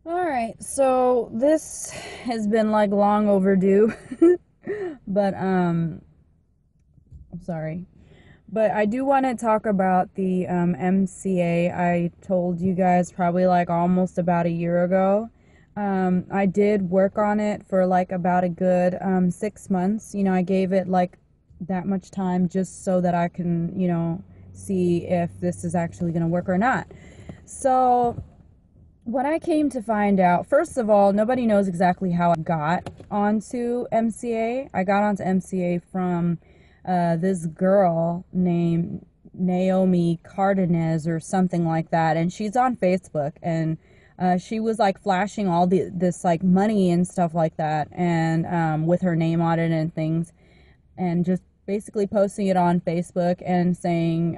All right, so this has been like long overdue, but I'm sorry. But I do want to talk about the MCA I told you guys probably like almost about a year ago. I did work on it for like about a good 6 months. I gave it like that much time just so that I can, see if this is actually going to work or not. So what I came to find out, first of all, nobody knows exactly how I got onto MCA. I got onto MCA from this girl named Naomi Cardenas or something like that, and she's on Facebook, and she was like flashing all this like money and stuff like that, and with her name on it and things, and just basically posting it on Facebook and saying,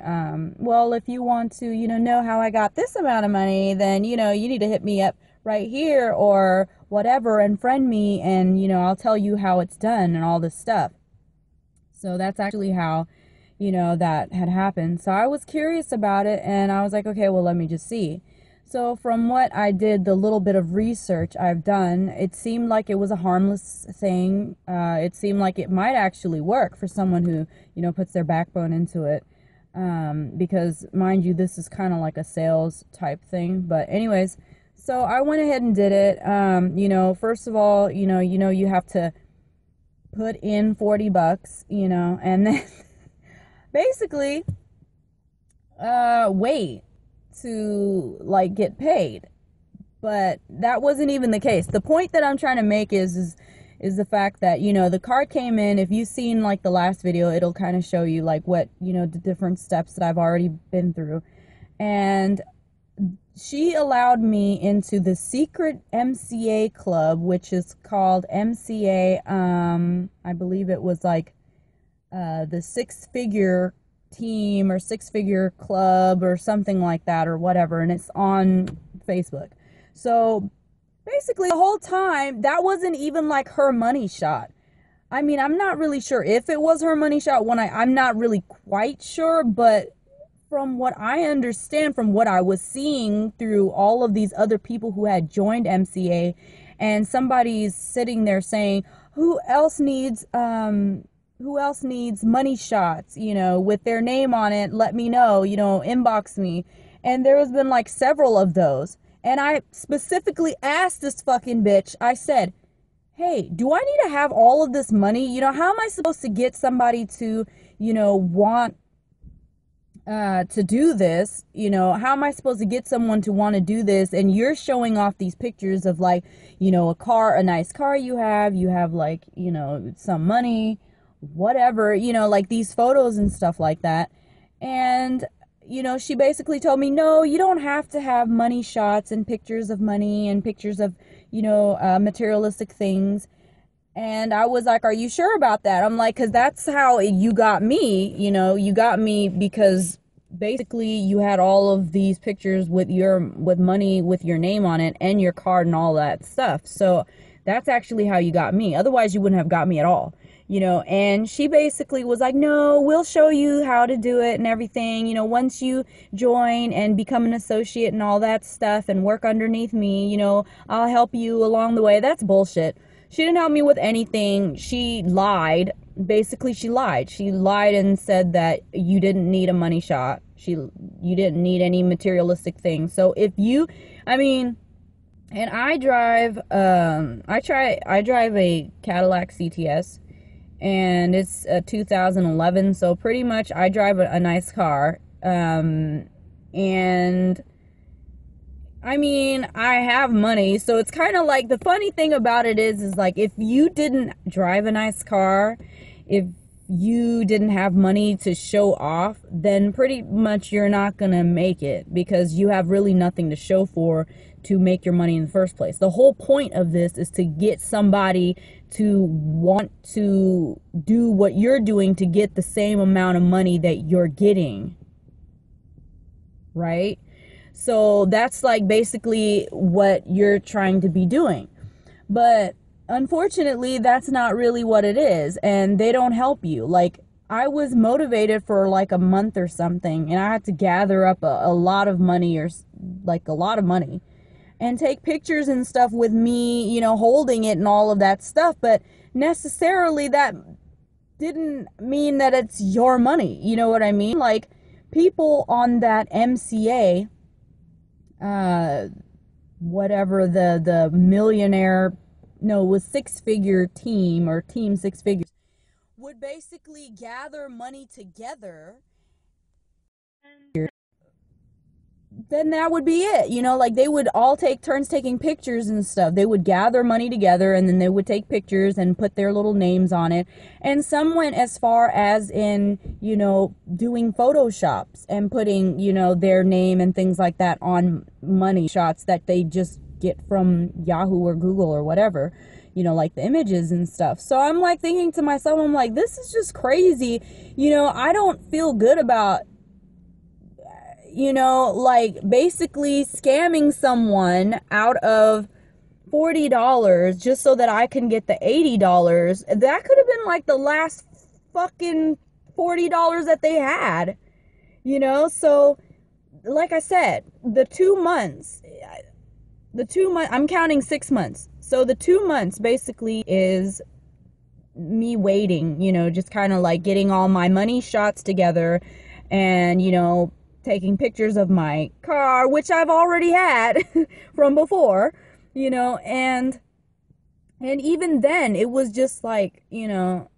well, if you want to, know how I got this amount of money, then, you need to hit me up right here or whatever and friend me and, I'll tell you how it's done and all this stuff. So that's actually how, that had happened. So I was curious about it and I was like, okay, well, let me just see. So from what I did, the little bit of research I've done, it seemed like it was a harmless thing. It seemed like it might actually work for someone who, puts their backbone into it. Because mind you, this is kind of like a sales type thing. But anyways, so I went ahead and did it. First of all, you have to put in $40, and then basically wait to like get paid. But that wasn't even the case. The point that I'm trying to make is the fact that, the card came in. If you've seen like the last video, it'll kind of show you like what, the different steps that I've already been through. And she allowed me into the secret MCA club, which is called MCA. I believe it was like the six figure team or six figure club or something like that or whatever, and it's on Facebook. So basically, the whole time, that wasn't even like her money shot. I mean, I'm not really sure if it was her money shot when I'm not really quite sure, but from what I understand, from what I was seeing through all of these other people who had joined MCA, and somebody's sitting there saying, who else needs money shots, with their name on it, let me know, inbox me. And there has been like several of those. And I specifically asked this fucking bitch, I said, hey, do I need to have all of this money? How am I supposed to get somebody to, want to do this? How am I supposed to get someone to want to do this? And you're showing off these pictures of like, a nice car you have like, some money, whatever, like these photos and stuff like that. And, she basically told me, no, you don't have to have money shots and pictures of money and pictures of, materialistic things. And I was like, are you sure about that? I'm like, because that's how you got me. You got me because basically you had all of these pictures with money with your name on it and your card and all that stuff. So that's actually how you got me. Otherwise, you wouldn't have got me at all. And she basically was like, no, we'll show you how to do it and everything. Once you join and become an associate and all that stuff and work underneath me, I'll help you along the way. That's bullshit. She didn't help me with anything. She lied. Basically, she lied. She lied and said that you didn't need a money shot. You didn't need any materialistic things. So if you, I mean, and I drive a Cadillac CTS, and it's a 2011, so pretty much I drive a nice car. And I mean, I have money, so it's kind of like, the funny thing about it is like, if you didn't drive a nice car, if you didn't have money to show off, then pretty much you're not gonna make it because you have really nothing to show for to make your money in the first place. The whole point of this is to get somebody to want to do what you're doing to get the same amount of money that you're getting, right? So that's like basically what you're trying to be doing. But unfortunately, that's not really what it is. And they don't help you. Like, I was motivated for like a month or something, and I had to gather up a lot of money, or like a lot of money. and take pictures and stuff with me, you know, holding it and all of that stuff, but necessarily that didn't mean that it's your money. You know what I mean? Like, people on that MCA, whatever the millionaire, no, it was six-figure team, or team six figures, would basically gather money together, then that would be it. You know, like, they would all take turns taking pictures and stuff. They would gather money together, and then they would take pictures and put their little names on it. And some went as far as in, you know, doing photoshops and putting, you know, their name and things like that on money shots that they just get from Yahoo or Google or whatever, you know, like the images and stuff. So I'm like thinking to myself, I'm like, this is just crazy. You know, I don't feel good about, you know, like, basically scamming someone out of $40 just so that I can get the $80. That could have been like the last fucking $40 that they had, you know? So, like I said, the 2 months, I'm counting 6 months. So the 2 months basically is me waiting, you know, just kind of like getting all my money shots together and, you know, taking pictures of my car, which I've already had from before, you know, and even then it was just like, you know,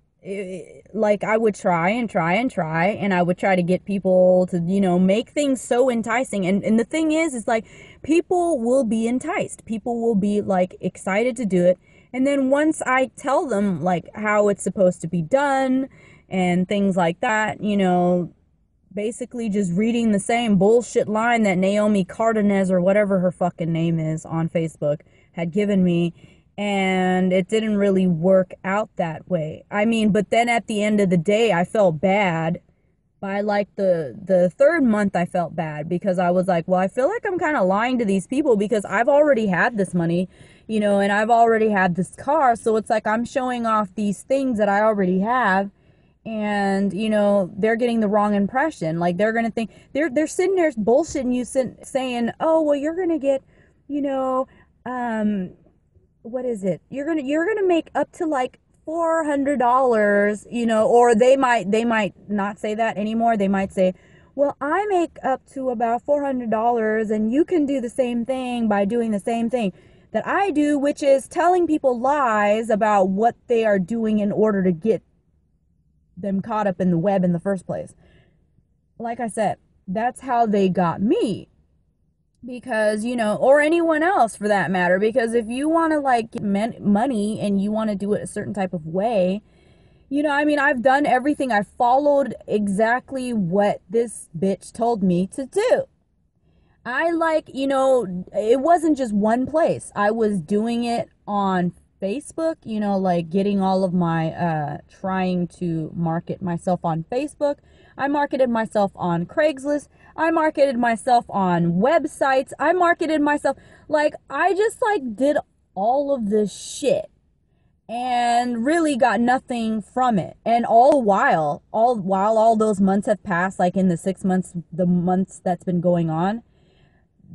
like, I would try and try and try, and I would try to get people to, you know, make things so enticing. And the thing is like, people will be enticed. People will be like excited to do it. And then once I tell them like how it's supposed to be done and things like that, you know, basically just reading the same bullshit line that Naomi Cardenas, or whatever her fucking name is, on Facebook had given me, and it didn't really work out that way. I mean, but then at the end of the day, I felt bad. By like the third month, I felt bad, because I was like, well, I feel like I'm kind of lying to these people, because I've already had this money, you know, and I've already had this car, so it's like I'm showing off these things that I already have. And, you know, they're getting the wrong impression. Like, they're going to think, they're sitting there bullshitting you, saying, oh, well, you're going to get, you know, what is it? You're going to make up to like $400, you know, or they might not say that anymore. They might say, well, I make up to about $400, and you can do the same thing by doing the same thing that I do, which is telling people lies about what they are doing in order to get them caught up in the web in the first place. Like I said, that's how they got me. Because, you know, or anyone else for that matter, because if you want to like get money and you want to do it a certain type of way, you know, I mean, I've done everything. I followed exactly what this bitch told me to do. I like, you know, it wasn't just one place. I was doing it on Facebook, you know, like getting all of my, trying to market myself on Facebook. I marketed myself on Craigslist. I marketed myself on websites. I marketed myself, like, I just like did all of this shit and really got nothing from it. And all while all those months have passed, like in the 6 months, the months that's been going on,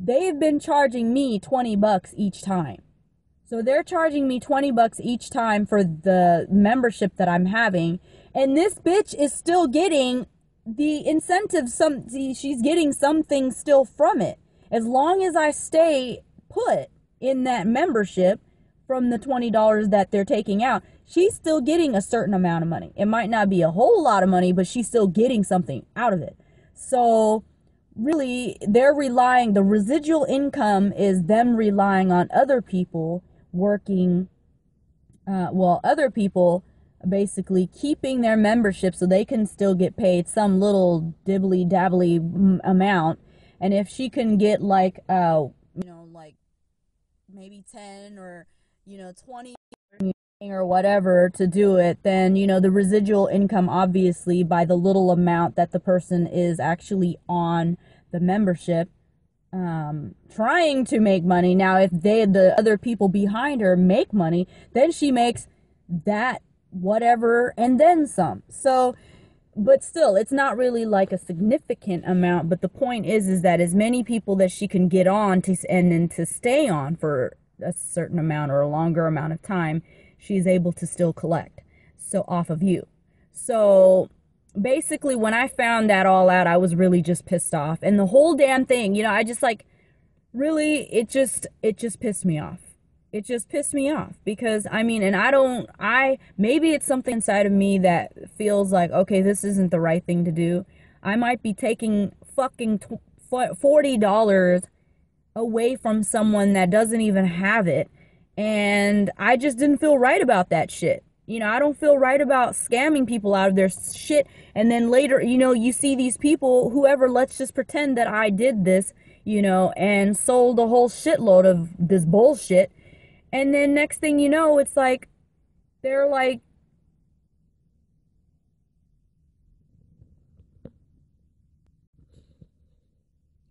they've been charging me $20 each time. So they're charging me $20 each time for the membership that I'm having. And this bitch is still getting the incentive. She's getting something still from it. As long as I stay put in that membership from the $20 that they're taking out, she's still getting a certain amount of money. It might not be a whole lot of money, but she's still getting something out of it. So really, they're relying, the residual income is them relying on other people working, other people basically keeping their membership so they can still get paid some little dibbly dabbly amount. And if she can get like, you know, like maybe 10 or, you know, 20 or whatever to do it, then, you know, the residual income, obviously by the little amount that the person is actually on the membership, trying to make money. Now, if the other people behind her make money, then she makes that whatever and then some. So but still, it's not really like a significant amount. But the point is that as many people that she can get on to, and then to stay on for a certain amount or a longer amount of time, she's able to still collect so off of you. So basically, when I found that all out, I was really just pissed off, and the whole damn thing, I just like, really, it just pissed me off. It just pissed me off because I mean, and I maybe it's something inside of me that feels like, okay, this isn't the right thing to do. I might be taking fucking $40 away from someone that doesn't even have it, and I just didn't feel right about that shit. I don't feel right about scamming people out of their shit, and then later, you see these people, whoever, let's just pretend that I did this, and sold a whole shitload of this bullshit, and then next thing you know, it's like, they're like,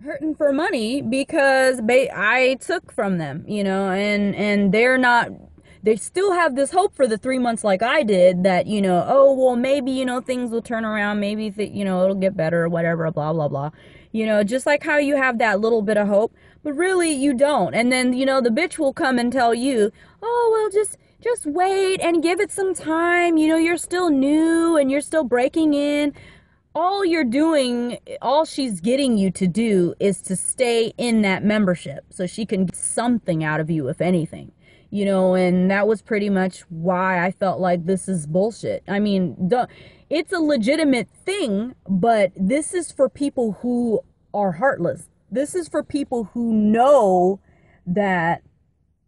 hurting for money because I took from them, and they're not, they still have this hope for the 3 months like I did, that, oh, well, maybe, things will turn around, maybe, it'll get better or whatever, blah, blah, blah. Just like how you have that little bit of hope, but really you don't. And then, the bitch will come and tell you, oh, well, just wait and give it some time. You're still new and you're still breaking in. All you're doing, all she's getting you to do is to stay in that membership so she can get something out of you, if anything. And that was pretty much why I felt like this is bullshit. I mean, it's a legitimate thing, but this is for people who are heartless. This is for people who know that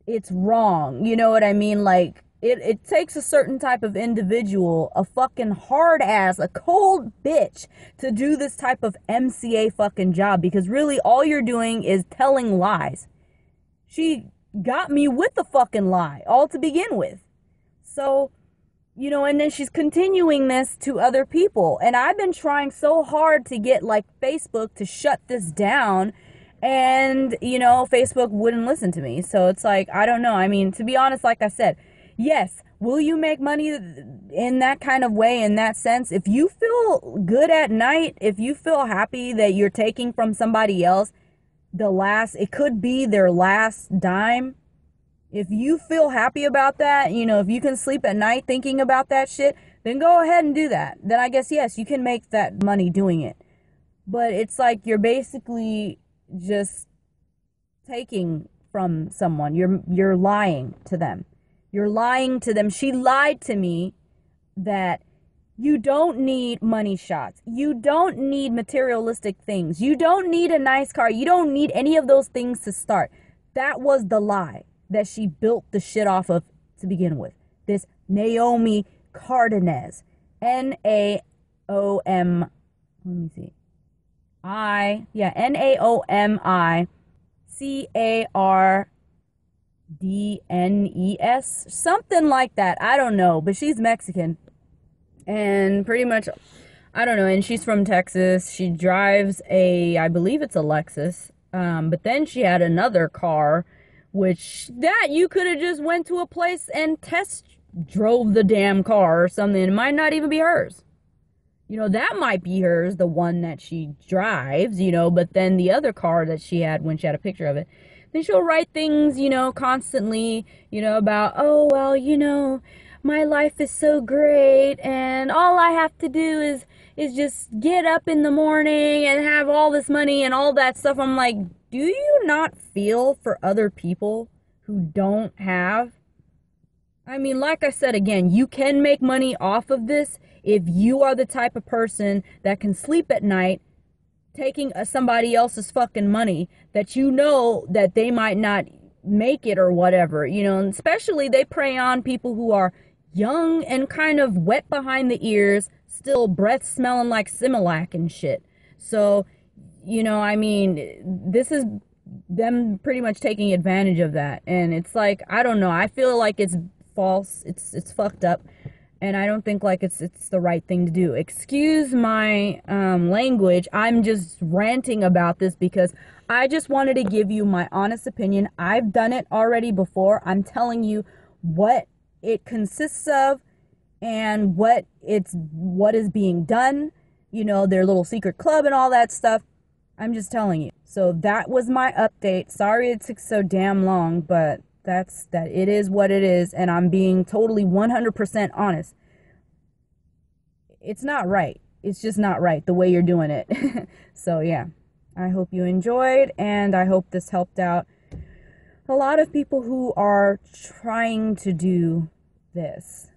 it's wrong. You know what I mean? Like, it takes a certain type of individual, a fucking hard ass, a cold bitch, to do this type of MCA fucking job, because really all you're doing is telling lies. She got me with the fucking lie all to begin with. So, and then she's continuing this to other people. And I've been trying so hard to get like Facebook to shut this down, and Facebook wouldn't listen to me. So it's like, I don't know. I mean, to be honest, like I said, yes, will you make money in that kind of way, in that sense? If you feel good at night, if you feel happy that you're taking from somebody else, it could be their last dime. If you feel happy about that, if you can sleep at night thinking about that shit, then go ahead and do that. Then I guess, yes, you can make that money doing it. But it's like you're basically just taking from someone. You're lying to them. You're lying to them. She lied to me that you don't need money shots. You don't need materialistic things. You don't need a nice car. You don't need any of those things to start. That was the lie that she built the shit off of to begin with. This Naomi Cardenas. Naom, let me see. Naomi Cardnes, something like that. I don't know, but she's Mexican. And pretty much, I don't know, and she's from Texas. She drives I believe it's a Lexus. But then she had another car, which that you could have just went to a place and test drove the damn car or something. It might not even be hers. That might be hers, the one that she drives, but then the other car that she had, when she had a picture of it, then she'll write things, constantly, about, oh, well, my life is so great, and all I have to do is just get up in the morning and have all this money and all that stuff. I'm like, do you not feel for other people who don't have? I mean, like I said, again, you can make money off of this if you are the type of person that can sleep at night taking somebody else's fucking money, that that they might not make it or whatever, and especially they prey on people who are young and kind of wet behind the ears, still breath smelling like Similac and shit. So, I mean, this is them pretty much taking advantage of that. And it's like, I don't know, I feel like it's false, it's fucked up, and I don't think like it's the right thing to do. Excuse my language. I'm just ranting about this because I just wanted to give you my honest opinion. I've done it already before. I'm telling you what it consists of. and what is being done, you know, their little secret club and all that stuff. I'm just telling you. So that was my update. Sorry it took so damn long, but that it is what it is, and I'm being totally 100% honest. It's not right. It's just not right the way you're doing it. So yeah. I hope you enjoyed, and I hope this helped out a lot of people who are trying to do this.